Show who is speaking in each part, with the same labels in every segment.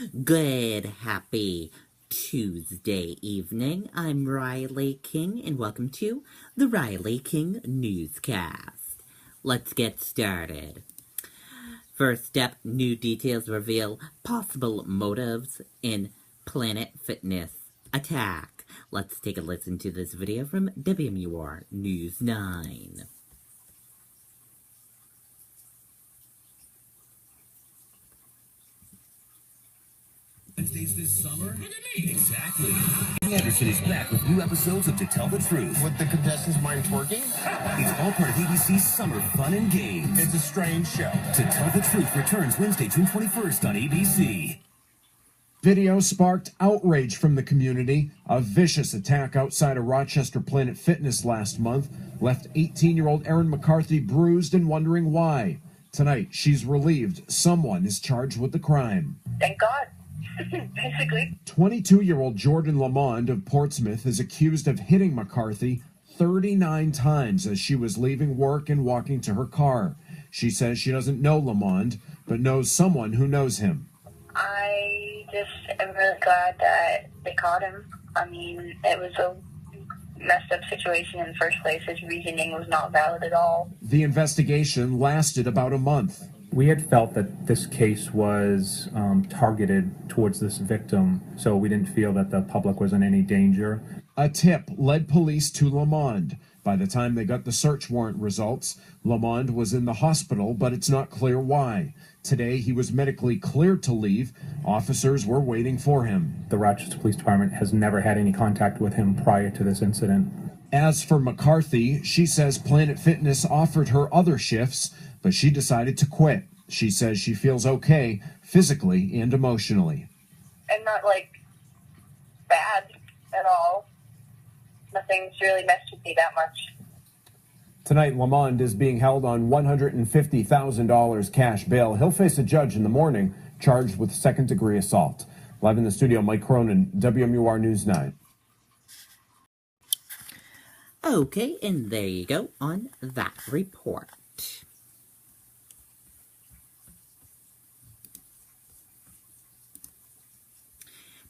Speaker 1: Good, happy Tuesday evening. I'm Riley King, and welcome to the Riley King Newscast. Let's get started. First up, new details reveal possible motives in Planet Fitness attack. Let's take a listen to this video from WMUR News 9.
Speaker 2: Wednesdays this summer? Look at me! Exactly. Anderson is back with new episodes of To Tell the Truth.
Speaker 3: Would the contestants mind twerking?
Speaker 2: It's all part of ABC's Summer Fun and Games.
Speaker 3: It's a strange show.
Speaker 2: To Tell the Truth returns Wednesday, June 21st on ABC.
Speaker 4: Video sparked outrage from the community. A vicious attack outside of Rochester Planet Fitness last month left 18-year-old Erin McCarthy bruised and wondering why. Tonight, she's relieved someone is charged with the crime.
Speaker 5: Thank God. Basically.
Speaker 4: 22-year-old Jordan Lamond of Portsmouth is accused of hitting McCarthy 39 times as she was leaving work and walking to her car. She says she doesn't know Lamond, but knows someone who knows him.
Speaker 5: I just am really glad that they caught him. I mean, it was a messed up situation in the first place. His reasoning was not valid at all.
Speaker 4: The investigation lasted about a month.
Speaker 6: We had felt that this case was targeted towards this victim, so we didn't feel that the public was in any danger.
Speaker 4: A tip led police to Lamond. By the time they got the search warrant results, Lamond was in the hospital, but it's not clear why. Today, he was medically cleared to leave. Officers were waiting for him.
Speaker 6: The Rochester Police Department has never had any contact with him prior to this incident.
Speaker 4: As for McCarthy, she says Planet Fitness offered her other shifts, but she decided to quit. She says she feels okay physically and emotionally.
Speaker 5: And not, bad at all. Nothing's really messed with me that much.
Speaker 4: Tonight, Lamond is being held on $150,000 cash bail. He'll face a judge in the morning, charged with second-degree assault. Live in the studio, Mike Cronin, WMUR News 9.
Speaker 1: Okay, and there you go on that report.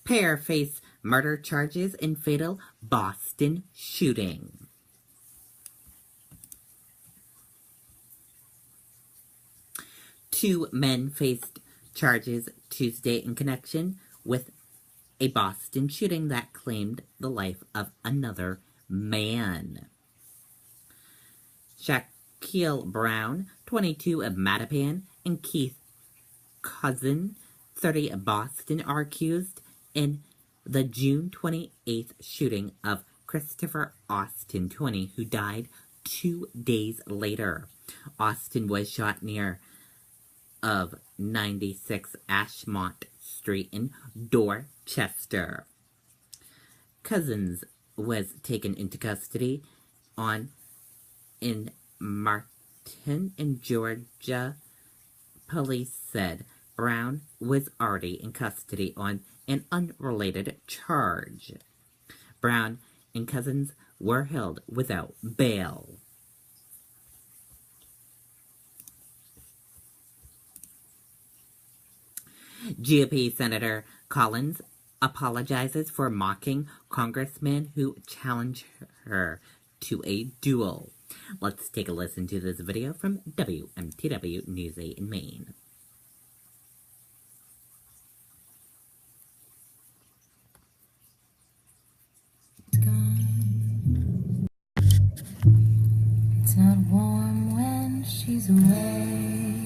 Speaker 1: Pair face murder charges in fatal Boston shooting. Two men faced charges Tuesday in connection with a Boston shooting that claimed the life of another man. Shaquille Brown, 22 of Mattapan, and Keith Cousin, 30 of Boston, are accused in the June 28th shooting of Christopher Austin, 20, who died 2 days later. Austin was shot near of 96 Ashmont Street in Dorchester. Cousins was taken into custody in Martin in Georgia. Police said Brown was already in custody on an unrelated charge. Brown and Cousins were held without bail. GOP Senator Collins apologizes for mocking congressman who challenged her to a duel. Let's take a listen to this video from WMTW News 8 in Maine.
Speaker 7: It's not warm when she's away.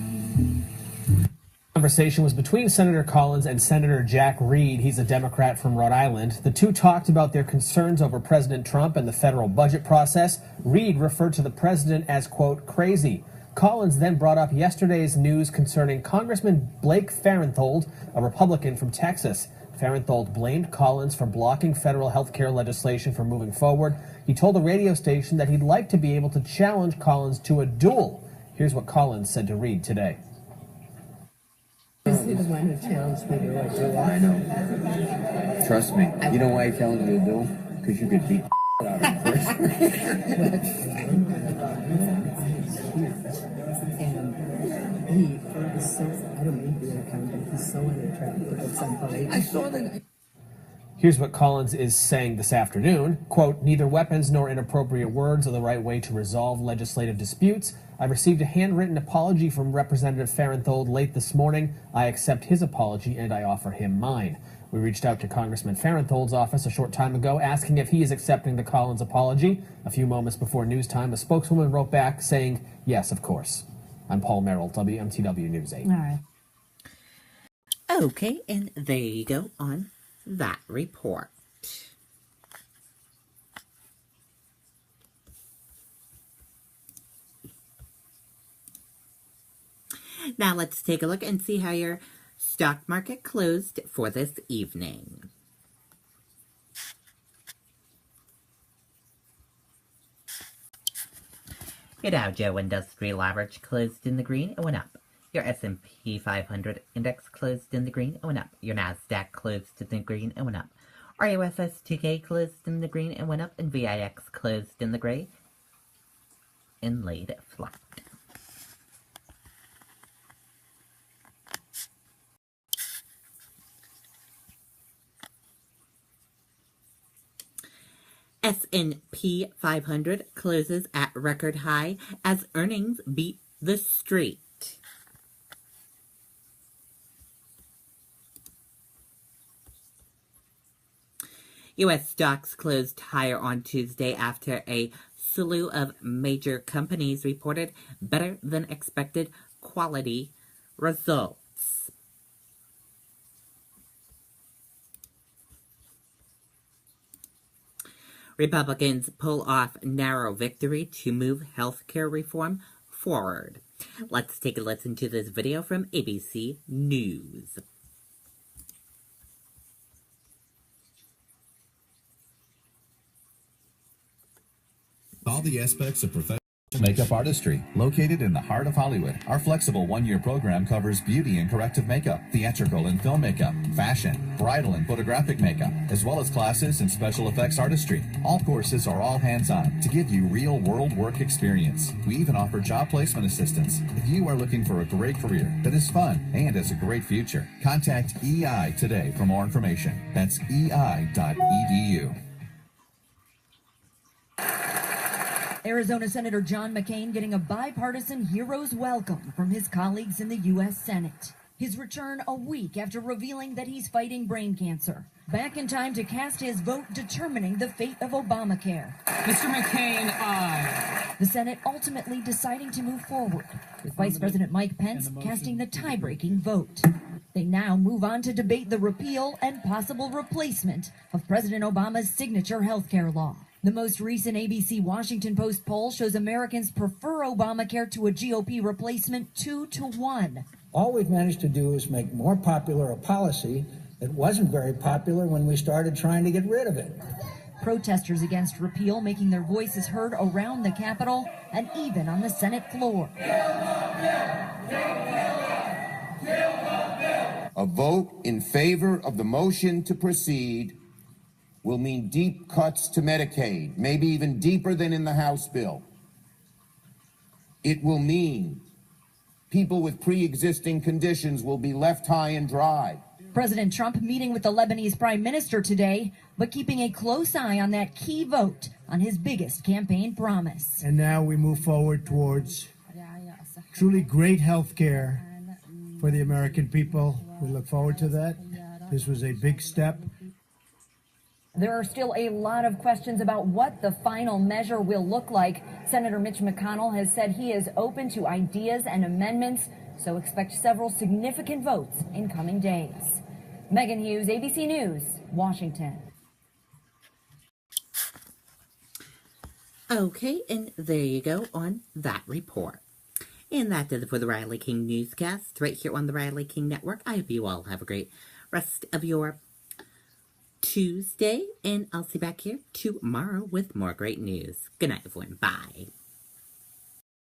Speaker 8: Conversation was between Senator Collins and Senator Jack Reed. He's a Democrat from Rhode Island. The two talked about their concerns over President Trump and the federal budget process. Reed referred to the president as, quote, crazy. Collins then brought up yesterday's news concerning Congressman Blake Farenthold, a Republican from Texas. Farenthold blamed Collins for blocking federal health care legislation from moving forward. He told the radio station that he'd like to be able to challenge Collins to a duel. Here's what Collins said to Reed today.
Speaker 9: Is he the one who challenged me to a duel?
Speaker 10: I know. Trust me. You know why he challenged you to a duel? Because you could beat the out of him first.
Speaker 9: And he is so, I don't mean to be unkind, but he's so so unattractive at some point.
Speaker 10: I saw that.
Speaker 8: Here's what Collins is saying this afternoon. Quote, neither weapons nor inappropriate words are the right way to resolve legislative disputes. I received a handwritten apology from Representative Farenthold late this morning. I accept his apology and I offer him mine. We reached out to Congressman Farenthold's office a short time ago asking if he is accepting the Collins apology. A few moments before news time, a spokeswoman wrote back saying, yes, of course. I'm Paul Merrill, WMTW News 8.
Speaker 7: All right.
Speaker 1: Okay, and there you go on that report. Now let's take a look and see how your stock market closed for this evening. Your Dow Jones Industrial Average closed in the green and went up. Your S&P 500 index closed in the green and went up. Your NASDAQ closed in the green and went up. RUSS2K closed in the green and went up, and VIX closed in the gray and laid flat. S&P 500 closes at record high as earnings beat the street. U.S. stocks closed higher on Tuesday after a slew of major companies reported better than expected quality results. Republicans pull off narrow victory to move healthcare reform forward. Let's take a listen to this video from ABC News.
Speaker 2: All the aspects of professional makeup artistry. Located in the heart of Hollywood, our flexible one-year program covers beauty and corrective makeup, theatrical and film makeup, fashion, bridal and photographic makeup, as well as classes in special effects artistry. All courses are all hands-on to give you real-world work experience. We even offer job placement assistance. If you are looking for a great career that is fun and has a great future, contact EI today for more information. That's ei.edu.
Speaker 11: Arizona Senator John McCain getting a bipartisan hero's welcome from his colleagues in the U.S. Senate. His return a week after revealing that he's fighting brain cancer. Back in time to cast his vote determining the fate of Obamacare.
Speaker 12: Mr. McCain, aye.
Speaker 11: The Senate ultimately deciding to move forward, with Vice President Mike Pence casting the tie-breaking vote. They now move on to debate the repeal and possible replacement of President Obama's signature health care law. The most recent ABC Washington Post poll shows Americans prefer Obamacare to a GOP replacement 2-1.
Speaker 13: All we've managed to do is make more popular a policy that wasn't very popular when we started trying to get rid of it.
Speaker 11: Protesters against repeal making their voices heard around the Capitol and even on the Senate floor.
Speaker 14: A vote in favor of the motion to proceed will mean deep cuts to Medicaid, maybe even deeper than in the House bill. It will mean people with pre-existing conditions will be left high and dry.
Speaker 11: President Trump meeting with the Lebanese Prime Minister today, but keeping a close eye on that key vote on his biggest campaign promise.
Speaker 15: And now we move forward towards truly great health care for the American people. We look forward to that. This was a big step.
Speaker 11: There are still a lot of questions about what the final measure will look like. Senator Mitch McConnell has said he is open to ideas and amendments, so expect several significant votes in coming days. Megan Hughes, ABC News, Washington.
Speaker 1: Okay, and there you go on that report. And that does it for the Riley King Newscast right here on the Riley King Network. I hope you all have a great rest of your Tuesday, and I'll see you back here tomorrow with more great news. Good night, everyone. Bye.